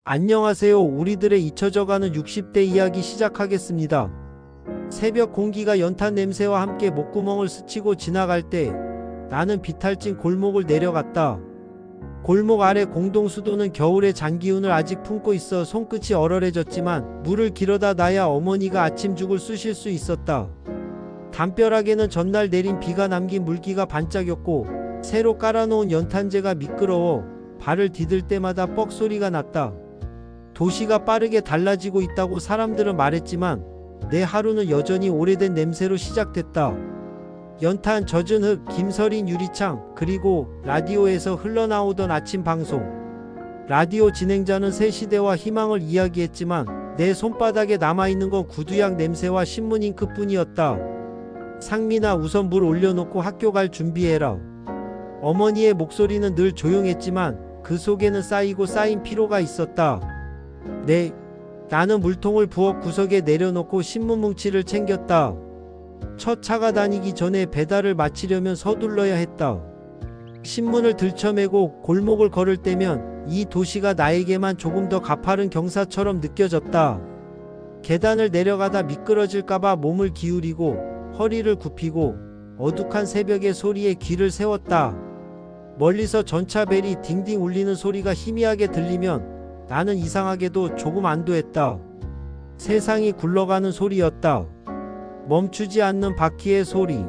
안녕하세요. 우리들의 잊혀져가는 60대 이야기 시작하겠습니다. 새벽 공기가 연탄 냄새와 함께 목구멍을 스치고 지나갈 때 나는 비탈진 골목을 내려갔다. 골목 아래 공동수도는 겨울의 잔기운을 아직 품고 있어 손끝이 얼얼해졌지만 물을 길어다 놔야 어머니가 아침죽을 쑤실 수 있었다. 담벼락에는 전날 내린 비가 남긴 물기가 반짝였고 새로 깔아놓은 연탄재가 미끄러워 발을 디딜 때마다 뻑 소리가 났다. 도시가 빠르게 달라지고 있다고 사람들은 말했지만 내 하루는 여전히 오래된 냄새로 시작됐다. 연탄, 젖은 흙, 김서린 유리창, 그리고 라디오에서 흘러나오던 아침 방송. 라디오 진행자는 새 시대와 희망을 이야기했지만 내 손바닥에 남아있는 건 구두약 냄새와 신문 잉크뿐이었다. 상민아, 우선 물 올려놓고 학교 갈 준비해라. 어머니의 목소리는 늘 조용했지만 그 속에는 쌓이고 쌓인 피로가 있었다. 네. 나는 물통을 부엌 구석에 내려놓고 신문 뭉치를 챙겼다. 첫 차가 다니기 전에 배달을 마치려면 서둘러야 했다. 신문을 들쳐매고 골목을 걸을 때면 이 도시가 나에게만 조금 더 가파른 경사처럼 느껴졌다. 계단을 내려가다 미끄러질까봐 몸을 기울이고 허리를 굽히고 어둑한 새벽의 소리에 귀를 세웠다. 멀리서 전차 벨이 딩딩 울리는 소리가 희미하게 들리면 나는 이상하게도 조금 안도했다. 세상이 굴러가는 소리였다. 멈추지 않는 바퀴의 소리.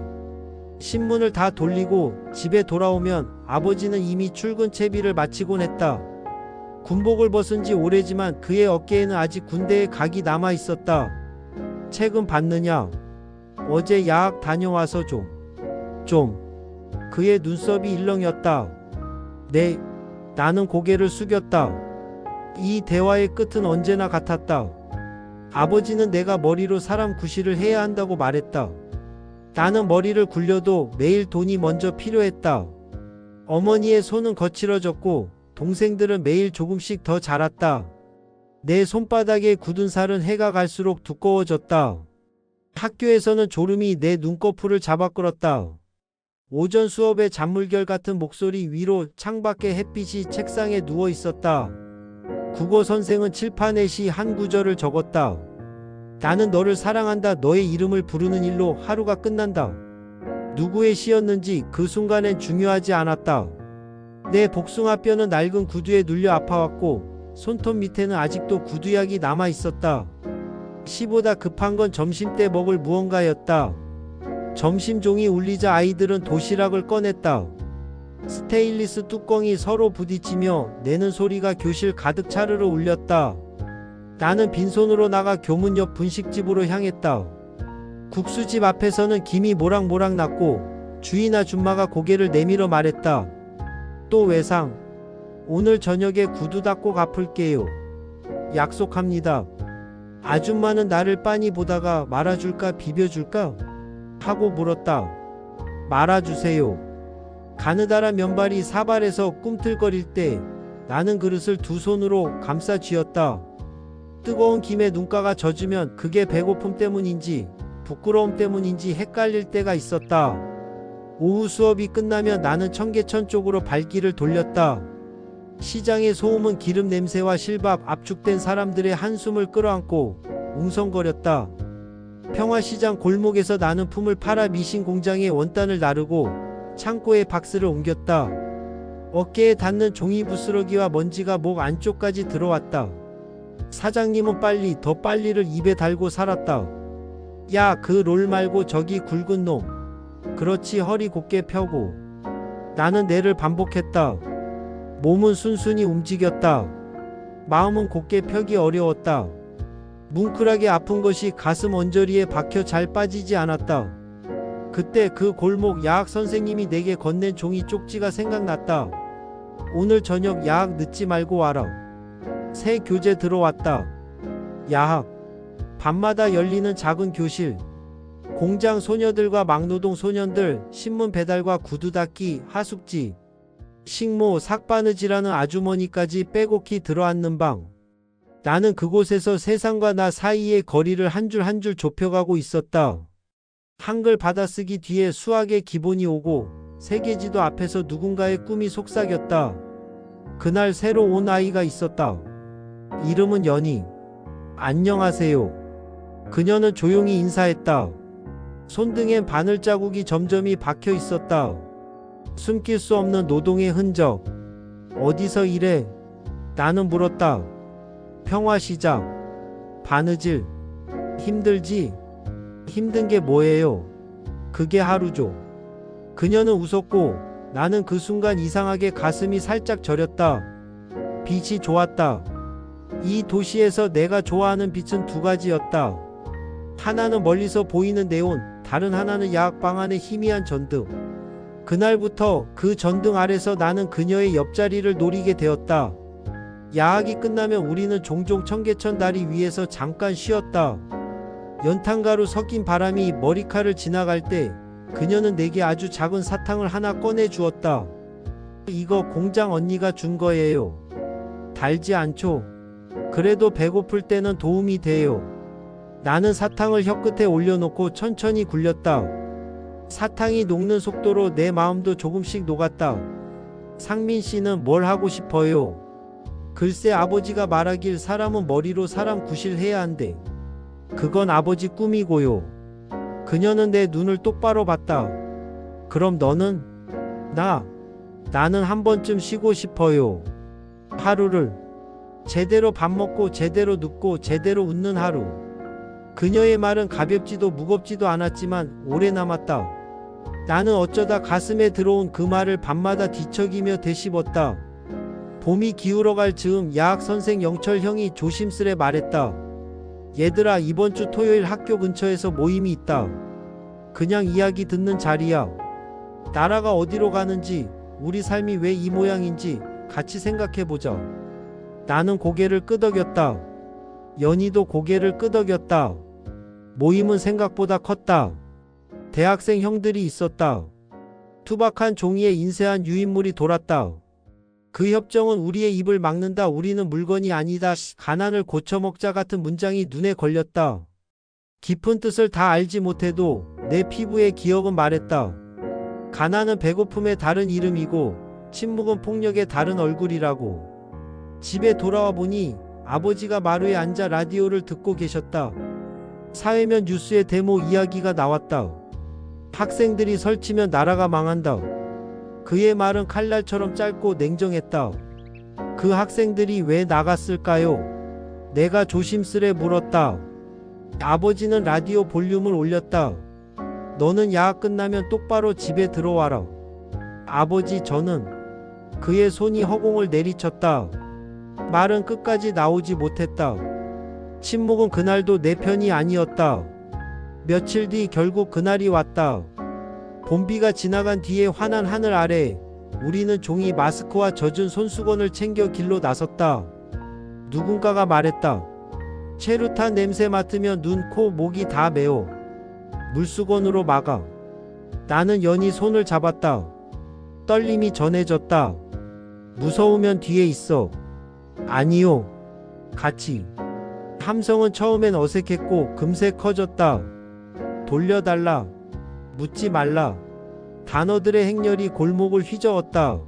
신문을 다 돌리고 집에 돌아오면 아버지는 이미 출근 채비를 마치곤 했다. 군복을 벗은 지 오래지만 그의 어깨에는 아직 군대의 각이 남아 있었다. 책은 봤느냐? 어제 야학 다녀와서 좀. 그의 눈썹이 일렁였다. 네. 나는 고개를 숙였다. 이 대화의 끝은 언제나 같았다. 아버지는 내가 머리로 사람 구실을 해야 한다고 말했다. 나는 머리를 굴려도 매일 돈이 먼저 필요했다. 어머니의 손은 거칠어졌고 동생들은 매일 조금씩 더 자랐다. 내 손바닥에 굳은 살은 해가 갈수록 두꺼워졌다. 학교에서는 졸음이 내 눈꺼풀을 잡아 끌었다. 오전 수업의 잔물결 같은 목소리 위로 창밖의 햇빛이 책상에 누워 있었다. 국어 선생은 칠판에 시 한 구절을 적었다. 나는 너를 사랑한다. 너의 이름을 부르는 일로 하루가 끝난다. 누구의 시였는지 그 순간엔 중요하지 않았다. 내 복숭아뼈는 낡은 구두에 눌려 아파왔고 손톱 밑에는 아직도 구두약이 남아 있었다. 시보다 급한 건 점심때 먹을 무언가였다. 점심 종이 울리자 아이들은 도시락을 꺼냈다. 스테인리스 뚜껑이 서로 부딪히며 내는 소리가 교실 가득 차르르 울렸다. 나는 빈손으로 나가 교문 옆 분식집으로 향했다. 국수집 앞에서는 김이 모락모락 났고 주인 아줌마가 고개를 내밀어 말했다. 또 외상. 오늘 저녁에 구두 닦고 갚을게요. 약속합니다. 아줌마는 나를 빤히 보다가 말아줄까 비벼줄까 하고 물었다. 말아주세요. 가느다란 면발이 사발에서 꿈틀거릴 때 나는 그릇을 두 손으로 감싸 쥐었다. 뜨거운 김에 눈가가 젖으면 그게 배고픔 때문인지 부끄러움 때문인지 헷갈릴 때가 있었다. 오후 수업이 끝나면 나는 청계천 쪽으로 발길을 돌렸다. 시장의 소음은 기름 냄새와 실밥, 압축된 사람들의 한숨을 끌어안고 웅성거렸다. 평화시장 골목에서 나는 품을 팔아 미신 공장에 원단을 나르고 창고에 박스를 옮겼다. 어깨에 닿는 종이 부스러기와 먼지가 목 안쪽까지 들어왔다. 사장님은 빨리 더 빨리를 입에 달고 살았다. 야, 그 롤 말고 저기 굵은 놈. 그렇지, 허리 곧게 펴고. 나는 내를 반복했다. 몸은 순순히 움직였다. 마음은 곧게 펴기 어려웠다. 뭉클하게 아픈 것이 가슴 언저리에 박혀 잘 빠지지 않았다. 그때 그 골목 야학 선생님이 내게 건넨 종이 쪽지가 생각났다. 오늘 저녁 야학 늦지 말고 와라. 새 교재 들어왔다. 야학. 밤마다 열리는 작은 교실. 공장 소녀들과 막노동 소년들, 신문 배달과 구두 닦기, 하숙집. 식모, 삭바느질하는 아주머니까지 빼곡히 들어앉는 방. 나는 그곳에서 세상과 나 사이의 거리를 한 줄 한 줄 좁혀가고 있었다. 한글 받아쓰기 뒤에 수학의 기본이 오고 세계지도 앞에서 누군가의 꿈이 속삭였다. 그날 새로 온 아이가 있었다. 이름은 연희. 안녕하세요. 그녀는 조용히 인사했다. 손등엔 바늘자국이 점점이 박혀 있었다. 숨길 수 없는 노동의 흔적. 어디서 일해? 나는 물었다. 평화시장. 바느질. 힘들지? 힘든 게 뭐예요? 그게 하루죠. 그녀는 웃었고 나는 그 순간 이상하게 가슴이 살짝 저렸다. 빛이 좋았다. 이 도시에서 내가 좋아하는 빛은 두 가지였다. 하나는 멀리서 보이는 네온, 다른 하나는 야학방 안의 희미한 전등. 그날부터 그 전등 아래서 나는 그녀의 옆자리를 노리게 되었다. 야학이 끝나면 우리는 종종 청계천 다리 위에서 잠깐 쉬었다. 연탄가루 섞인 바람이 머리칼을 지나갈 때 그녀는 내게 아주 작은 사탕을 하나 꺼내 주었다. 이거 공장 언니가 준 거예요. 달지 않죠? 그래도 배고플 때는 도움이 돼요. 나는 사탕을 혀끝에 올려놓고 천천히 굴렸다. 사탕이 녹는 속도로 내 마음도 조금씩 녹았다. 상민 씨는 뭘 하고 싶어요? 글쎄 아버지가 말하길 사람은 머리로 사람 구실해야 한대. 그건 아버지 꿈이고요. 그녀는 내 눈을 똑바로 봤다. 그럼 너는? 나는 한 번쯤 쉬고 싶어요. 하루를. 제대로 밥 먹고 제대로 눕고 제대로 웃는 하루. 그녀의 말은 가볍지도 무겁지도 않았지만 오래 남았다. 나는 어쩌다 가슴에 들어온 그 말을 밤마다 뒤척이며 되씹었다. 봄이 기울어갈 즈음 야학 선생 영철 형이 조심스레 말했다. 얘들아 이번 주 토요일 학교 근처에서 모임이 있다. 그냥 이야기 듣는 자리야. 나라가 어디로 가는지 우리 삶이 왜 이 모양인지 같이 생각해보자. 나는 고개를 끄덕였다. 연희도 고개를 끄덕였다. 모임은 생각보다 컸다. 대학생 형들이 있었다. 투박한 종이에 인쇄한 유인물이 돌았다. 그 협정은 우리의 입을 막는다. 우리는 물건이 아니다. 가난을 고쳐먹자 같은 문장이 눈에 걸렸다. 깊은 뜻을 다 알지 못해도 내 피부의 기억은 말했다. 가난은 배고픔의 다른 이름이고 침묵은 폭력의 다른 얼굴이라고. 집에 돌아와 보니 아버지가 마루에 앉아 라디오를 듣고 계셨다. 사회면 뉴스의 데모 이야기가 나왔다. 학생들이 설치면 나라가 망한다. 그의 말은 칼날처럼 짧고 냉정했다. 그 학생들이 왜 나갔을까요? 내가 조심스레 물었다. 아버지는 라디오 볼륨을 올렸다. 너는 야학 끝나면 똑바로 집에 들어와라. 아버지 저는. 그의 손이 허공을 내리쳤다. 말은 끝까지 나오지 못했다. 침묵은 그날도 내 편이 아니었다. 며칠 뒤 결국 그날이 왔다. 봄비가 지나간 뒤에 환한 하늘 아래 우리는 종이 마스크와 젖은 손수건을 챙겨 길로 나섰다. 누군가가 말했다. 체류탄 냄새 맡으면 눈, 코, 목이 다 메어. 물수건으로 막아. 나는 연히 손을 잡았다. 떨림이 전해졌다. 무서우면 뒤에 있어. 아니요. 같이. 함성은 처음엔 어색했고 금세 커졌다. 돌려달라. 묻지 말라. 단어들의 행렬이 골목을 휘저었다.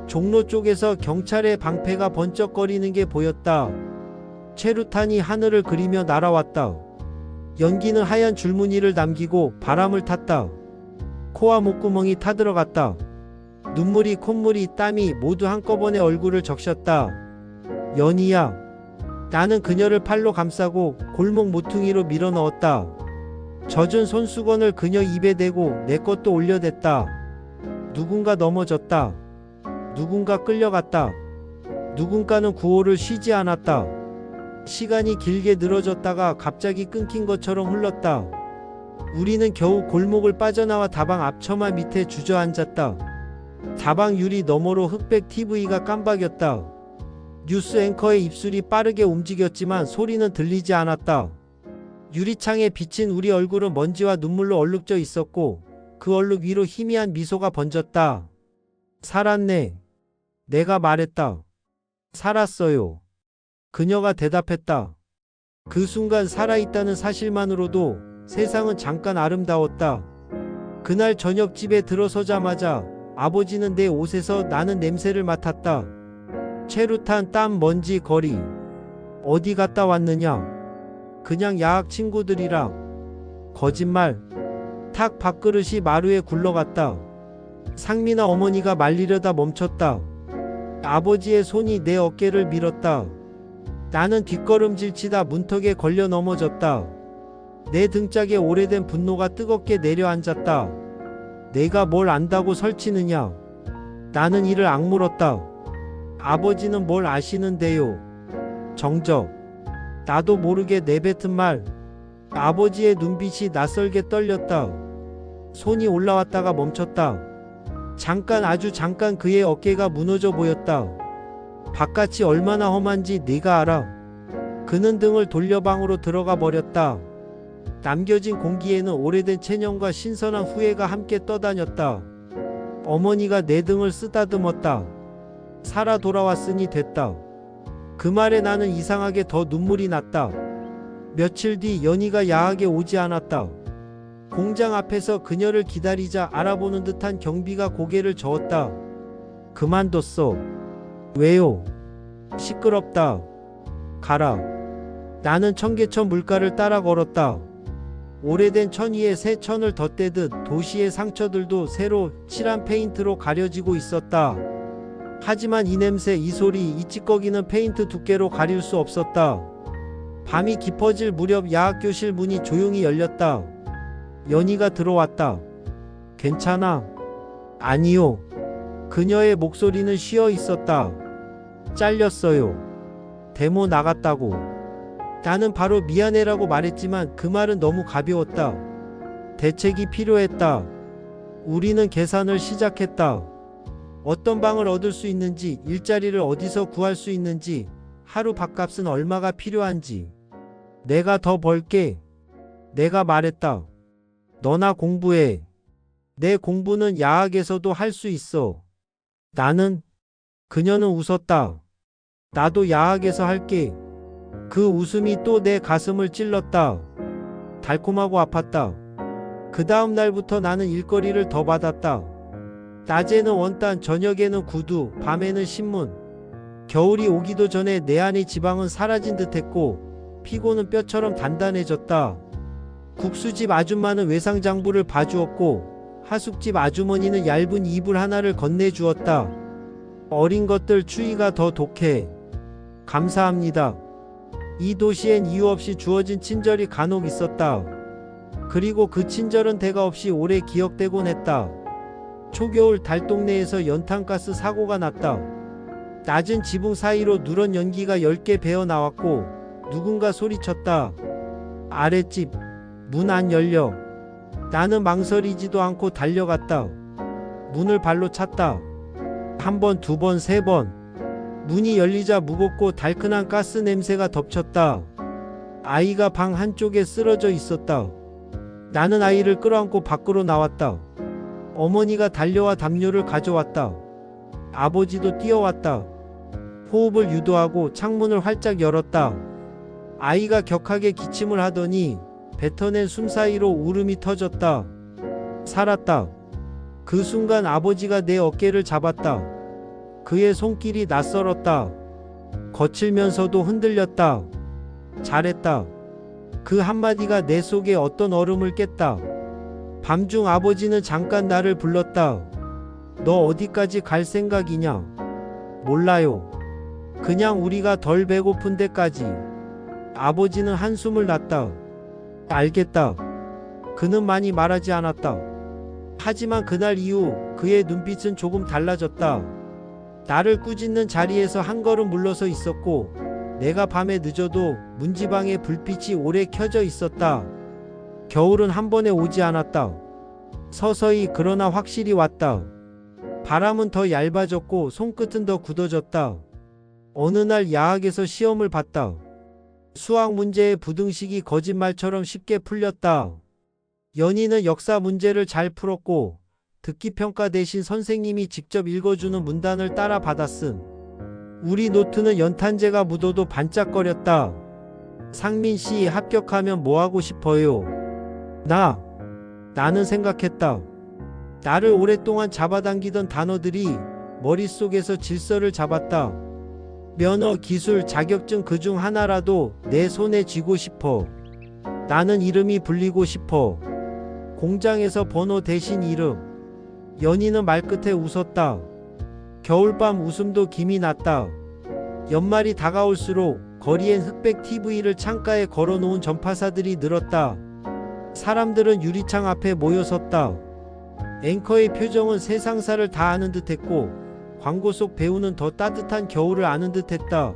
종로 쪽에서 경찰의 방패가 번쩍거리는 게 보였다. 체류탄이 하늘을 그리며 날아왔다. 연기는 하얀 줄무늬를 남기고 바람을 탔다. 코와 목구멍이 타들어갔다. 눈물이, 콧물이, 땀이 모두 한꺼번에 얼굴을 적셨다. 연희야. 나는 그녀를 팔로 감싸고 골목 모퉁이로 밀어넣었다. 젖은 손수건을 그녀 입에 대고 내 것도 올려댔다. 누군가 넘어졌다. 누군가 끌려갔다. 누군가는 구호를 쉬지 않았다. 시간이 길게 늘어졌다가 갑자기 끊긴 것처럼 흘렀다. 우리는 겨우 골목을 빠져나와 다방 앞처마 밑에 주저앉았다. 다방 유리 너머로 흑백 TV가 깜박였다. 뉴스 앵커의 입술이 빠르게 움직였지만 소리는 들리지 않았다. 유리창에 비친 우리 얼굴은 먼지와 눈물로 얼룩져 있었고 그 얼룩 위로 희미한 미소가 번졌다. 살았네. 내가 말했다. 살았어요. 그녀가 대답했다. 그 순간 살아있다는 사실만으로도 세상은 잠깐 아름다웠다. 그날 저녁 집에 들어서자마자 아버지는 내 옷에서 나는 냄새를 맡았다. 체류탄, 땀, 먼지, 거리. 어디 갔다 왔느냐? 그냥 야학 친구들이랑. 거짓말. 탁 밥그릇이 마루에 굴러갔다. 상민아 어머니가 말리려다 멈췄다. 아버지의 손이 내 어깨를 밀었다. 나는 뒷걸음질 치다 문턱에 걸려 넘어졌다. 내 등짝에 오래된 분노가 뜨겁게 내려앉았다. 내가 뭘 안다고 설치느냐? 나는 이를 악물었다. 아버지는 뭘 아시는데요? 정적. 나도 모르게 내뱉은 말. 아버지의 눈빛이 낯설게 떨렸다. 손이 올라왔다가 멈췄다. 잠깐, 아주 잠깐 그의 어깨가 무너져 보였다. 바깥이 얼마나 험한지 네가 알아. 그는 등을 돌려 방으로 들어가 버렸다. 남겨진 공기에는 오래된 체념과 신선한 후회가 함께 떠다녔다. 어머니가 내 등을 쓰다듬었다. 살아 돌아왔으니 됐다. 그 말에 나는 이상하게 더 눈물이 났다. 며칠 뒤 연희가 야학에 오지 않았다. 공장 앞에서 그녀를 기다리자 알아보는 듯한 경비가 고개를 저었다. 그만뒀어. 왜요? 시끄럽다. 가라. 나는 청계천 물가를 따라 걸었다. 오래된 천 위에 새 천을 덧대듯 도시의 상처들도 새로 칠한 페인트로 가려지고 있었다. 하지만 이 냄새, 이 소리, 이 찌꺼기는 페인트 두께로 가릴 수 없었다. 밤이 깊어질 무렵 야학교실 문이 조용히 열렸다. 연희가 들어왔다. 괜찮아? 아니요. 그녀의 목소리는 쉬어 있었다. 잘렸어요. 데모 나갔다고. 나는 바로 미안해라고 말했지만 그 말은 너무 가벼웠다. 대책이 필요했다. 우리는 계산을 시작했다. 어떤 방을 얻을 수 있는지, 일자리를 어디서 구할 수 있는지, 하루 밥값은 얼마가 필요한지. 내가 더 벌게. 내가 말했다. 너나 공부해. 내 공부는 야학에서도 할 수 있어. 나는. 그녀는 웃었다. 나도 야학에서 할게. 그 웃음이 또 내 가슴을 찔렀다. 달콤하고 아팠다. 그 다음 날부터 나는 일거리를 더 받았다. 낮에는 원단, 저녁에는 구두, 밤에는 신문. 겨울이 오기도 전에 내 안의 지방은 사라진 듯했고 피고는 뼈처럼 단단해졌다. 국수집 아줌마는 외상장부를 봐주었고 하숙집 아주머니는 얇은 이불 하나를 건네주었다. 어린 것들 추위가 더 독해. 감사합니다. 이 도시엔 이유 없이 주어진 친절이 간혹 있었다. 그리고 그 친절은 대가 없이 오래 기억되곤 했다. 초겨울 달동네에서 연탄가스 사고가 났다. 낮은 지붕 사이로 누런 연기가 10개 배어 나왔고 누군가 소리쳤다. 아랫집 문 안 열려. 나는 망설이지도 않고 달려갔다. 문을 발로 찼다. 한 번, 두 번, 세 번. 문이 열리자 무겁고 달큰한 가스 냄새가 덮쳤다. 아이가 방 한쪽에 쓰러져 있었다. 나는 아이를 끌어안고 밖으로 나왔다. 어머니가 달려와 담요를 가져왔다. 아버지도 뛰어왔다. 호흡을 유도하고 창문을 활짝 열었다. 아이가 격하게 기침을 하더니 뱉어낸 숨 사이로 울음이 터졌다. 살았다. 그 순간 아버지가 내 어깨를 잡았다. 그의 손길이 낯설었다. 거칠면서도 흔들렸다. 잘했다. 그 한마디가 내 속에 어떤 얼음을 깼다. 밤중 아버지는 잠깐 나를 불렀다. 너 어디까지 갈 생각이냐? 몰라요. 그냥 우리가 덜 배고픈 데까지. 아버지는 한숨을 났다. 알겠다. 그는 많이 말하지 않았다. 하지만 그날 이후 그의 눈빛은 조금 달라졌다. 나를 꾸짖는 자리에서 한 걸음 물러서 있었고 내가 밤에 늦어도 문지방에 불빛이 오래 켜져 있었다. 겨울은 한 번에 오지 않았다. 서서히 그러나 확실히 왔다. 바람은 더 얇아졌고 손끝은 더 굳어졌다. 어느 날 야학에서 시험을 봤다. 수학 문제의 부등식이 거짓말처럼 쉽게 풀렸다. 연희는 역사 문제를 잘 풀었고 듣기평가 대신 선생님이 직접 읽어주는 문단을 따라 받았음. 우리 노트는 연탄재가 묻어도 반짝거렸다. 상민 씨 합격하면 뭐 하고 싶어요? 나는 생각했다. 나를 오랫동안 잡아당기던 단어들이 머릿속에서 질서를 잡았다. 면허, 기술, 자격증 그중 하나라도 내 손에 쥐고 싶어. 나는 이름이 불리고 싶어. 공장에서 번호 대신 이름. 연희는 말끝에 웃었다. 겨울밤 웃음도 김이 났다. 연말이 다가올수록 거리엔 흑백 TV를 창가에 걸어놓은 전파사들이 늘었다. 사람들은 유리창 앞에 모여섰다. 앵커의 표정은 세상사를 다 아는 듯했고 광고 속 배우는 더 따뜻한 겨울을 아는 듯했다.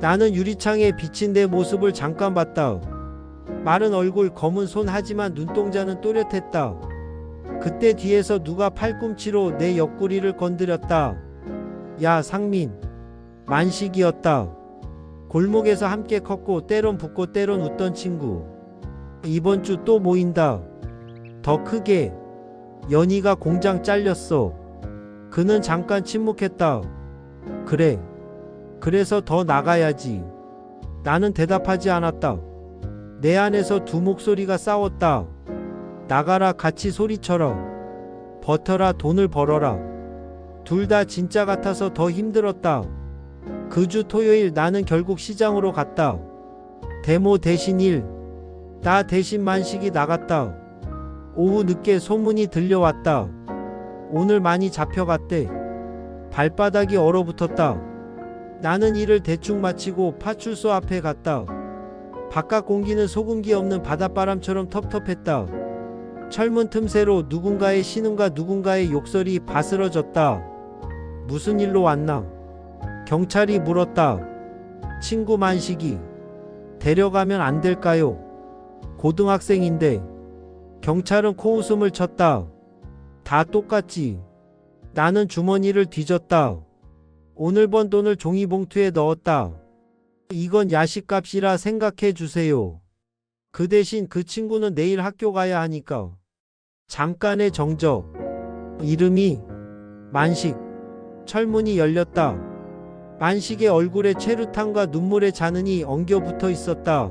나는 유리창에 비친 내 모습을 잠깐 봤다. 마른 얼굴, 검은 손, 하지만 눈동자는 또렷했다. 그때 뒤에서 누가 팔꿈치로 내 옆구리를 건드렸다. 야, 상민. 만식이었다. 골목에서 함께 컸고 때론 붙고 때론 웃던 친구. 이번 주 또 모인다. 더 크게. 연희가 공장 잘렸어. 그는 잠깐 침묵했다. 그래. 그래서 더 나가야지. 나는 대답하지 않았다. 내 안에서 두 목소리가 싸웠다. 나가라, 같이 소리쳐라. 버텨라, 돈을 벌어라. 둘 다 진짜 같아서 더 힘들었다. 그 주 토요일 나는 결국 시장으로 갔다. 데모 대신 일. 나 대신 만식이 나갔다. 오후 늦게 소문이 들려왔다. 오늘 많이 잡혀갔대. 발바닥이 얼어붙었다. 나는 일을 대충 마치고 파출소 앞에 갔다. 바깥 공기는 소금기 없는 바닷바람처럼 텁텁했다. 철문 틈새로 누군가의 신음과 누군가의 욕설이 바스러졌다. 무슨 일로 왔나? 경찰이 물었다. 친구 만식이. 데려가면 안 될까요? 고등학생인데. 경찰은 코웃음을 쳤다. 다 똑같지. 나는 주머니를 뒤졌다. 오늘 번 돈을 종이봉투에 넣었다. 이건 야식값이라 생각해 주세요. 그 대신 그 친구는 내일 학교 가야 하니까. 잠깐의 정적. 이름이 만식. 철문이 열렸다. 만식의 얼굴에 최루탄과 눈물의 잔흔이 엉겨 붙어 있었다.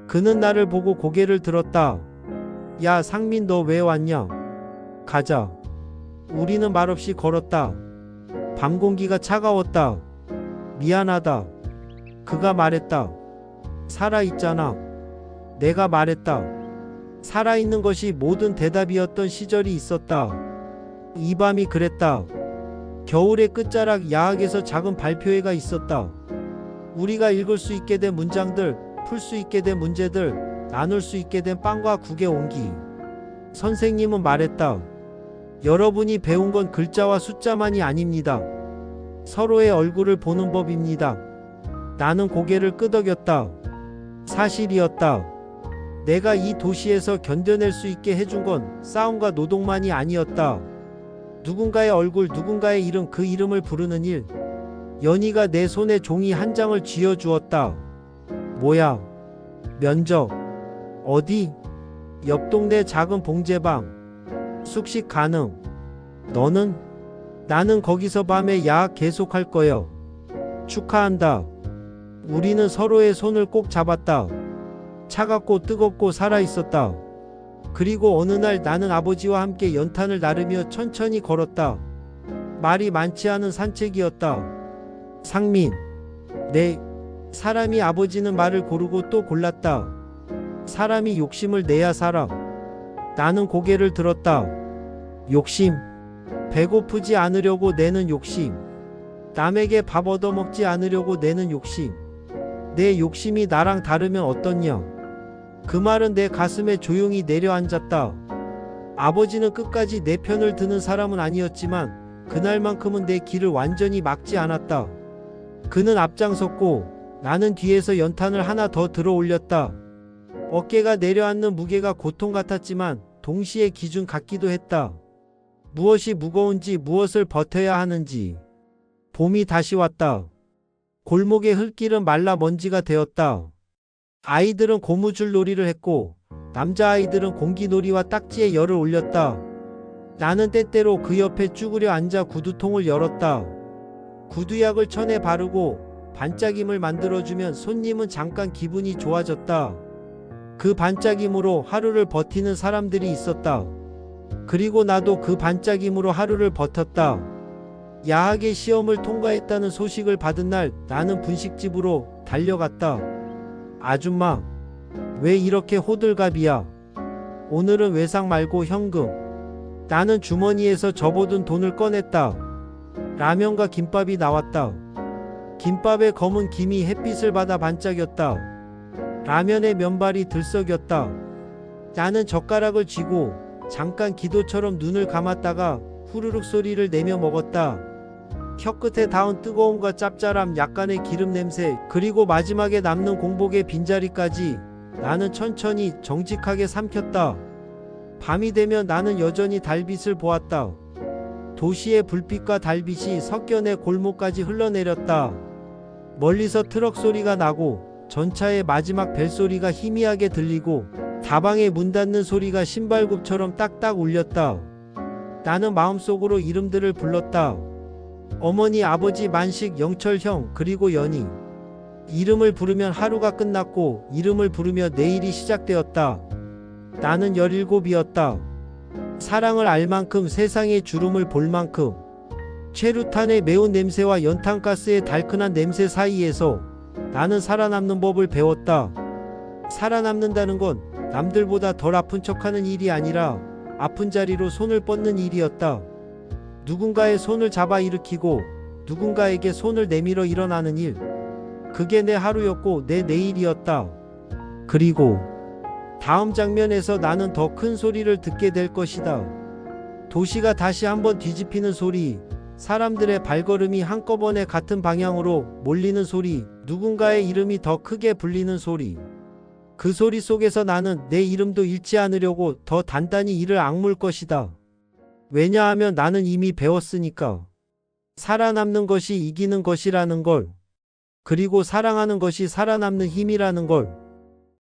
그는 나를 보고 고개를 들었다. 야, 상민, 너 왜 왔냐? 가자. 우리는 말없이 걸었다. 밤 공기가 차가웠다. 미안하다. 그가 말했다. 살아있잖아. 내가 말했다. 살아있는 것이 모든 대답이었던 시절이 있었다. 이 밤이 그랬다. 겨울의 끝자락 야학에서 작은 발표회가 있었다. 우리가 읽을 수 있게 된 문장들, 풀 수 있게 된 문제들, 나눌 수 있게 된 빵과 국의 온기. 선생님은 말했다. 여러분이 배운 건 글자와 숫자만이 아닙니다. 서로의 얼굴을 보는 법입니다. 나는 고개를 끄덕였다. 사실이었다. 내가 이 도시에서 견뎌낼 수 있게 해준 건 싸움과 노동만이 아니었다. 누군가의 얼굴, 누군가의 이름, 그 이름을 부르는 일. 연희가 내 손에 종이 한 장을 쥐어주었다. 뭐야? 면접. 어디? 옆 동네 작은 봉제방. 숙식 가능. 너는? 나는 거기서 밤에 야학 계속할 거야. 축하한다. 우리는 서로의 손을 꼭 잡았다. 차갑고 뜨겁고 살아있었다. 그리고 어느 날 나는 아버지와 함께 연탄을 나르며 천천히 걸었다. 말이 많지 않은 산책이었다. 상민. 네. 사람이 아버지는 말을 고르고 또 골랐다. 사람이 욕심을 내야 살아. 나는 고개를 들었다. 욕심. 배고프지 않으려고 내는 욕심. 남에게 밥 얻어먹지 않으려고 내는 욕심. 내 욕심이 나랑 다르면 어떻냐? 그 말은 내 가슴에 조용히 내려앉았다. 아버지는 끝까지 내 편을 드는 사람은 아니었지만 그날만큼은 내 길을 완전히 막지 않았다. 그는 앞장섰고 나는 뒤에서 연탄을 하나 더 들어 올렸다. 어깨가 내려앉는 무게가 고통 같았지만 동시에 기준 같기도 했다. 무엇이 무거운지, 무엇을 버텨야 하는지. 봄이 다시 왔다. 골목의 흙길은 말라 먼지가 되었다. 아이들은 고무줄 놀이를 했고 남자아이들은 공기놀이와 딱지에 열을 올렸다. 나는 때때로 그 옆에 쭈그려 앉아 구두통을 열었다. 구두약을 천에 바르고 반짝임을 만들어주면 손님은 잠깐 기분이 좋아졌다. 그 반짝임으로 하루를 버티는 사람들이 있었다. 그리고 나도 그 반짝임으로 하루를 버텼다. 야하게 시험을 통과했다는 소식을 받은 날 나는 분식집으로 달려갔다. 아줌마, 왜 이렇게 호들갑이야? 오늘은 외상 말고 현금. 나는 주머니에서 접어둔 돈을 꺼냈다. 라면과 김밥이 나왔다. 김밥에 검은 김이 햇빛을 받아 반짝였다. 라면의 면발이 들썩였다. 나는 젓가락을 쥐고 잠깐 기도처럼 눈을 감았다가 후루룩 소리를 내며 먹었다. 혀끝에 닿은 뜨거움과 짭짤함, 약간의 기름 냄새, 그리고 마지막에 남는 공복의 빈자리까지 나는 천천히 정직하게 삼켰다. 밤이 되면 나는 여전히 달빛을 보았다. 도시의 불빛과 달빛이 섞여 내 골목까지 흘러내렸다. 멀리서 트럭 소리가 나고 전차의 마지막 벨소리가 희미하게 들리고 다방의 문 닫는 소리가 신발굽처럼 딱딱 울렸다. 나는 마음속으로 이름들을 불렀다. 어머니, 아버지, 만식, 영철 형, 그리고 연희. 이름을 부르면 하루가 끝났고 이름을 부르며 내일이 시작되었다. 나는 17이었다. 사랑을 알 만큼, 세상의 주름을 볼 만큼. 최루탄의 매운 냄새와 연탄가스의 달큰한 냄새 사이에서 나는 살아남는 법을 배웠다. 살아남는다는 건 남들보다 덜 아픈 척하는 일이 아니라 아픈 자리로 손을 뻗는 일이었다. 누군가의 손을 잡아 일으키고 누군가에게 손을 내밀어 일어나는 일. 그게 내 하루였고 내 내일이었다. 그리고 다음 장면에서 나는 더 큰 소리를 듣게 될 것이다. 도시가 다시 한번 뒤집히는 소리, 사람들의 발걸음이 한꺼번에 같은 방향으로 몰리는 소리, 누군가의 이름이 더 크게 불리는 소리. 그 소리 속에서 나는 내 이름도 잃지 않으려고 더 단단히 이를 악물 것이다. 왜냐하면 나는 이미 배웠으니까. 살아남는 것이 이기는 것이라는 걸. 그리고 사랑하는 것이 살아남는 힘이라는 걸.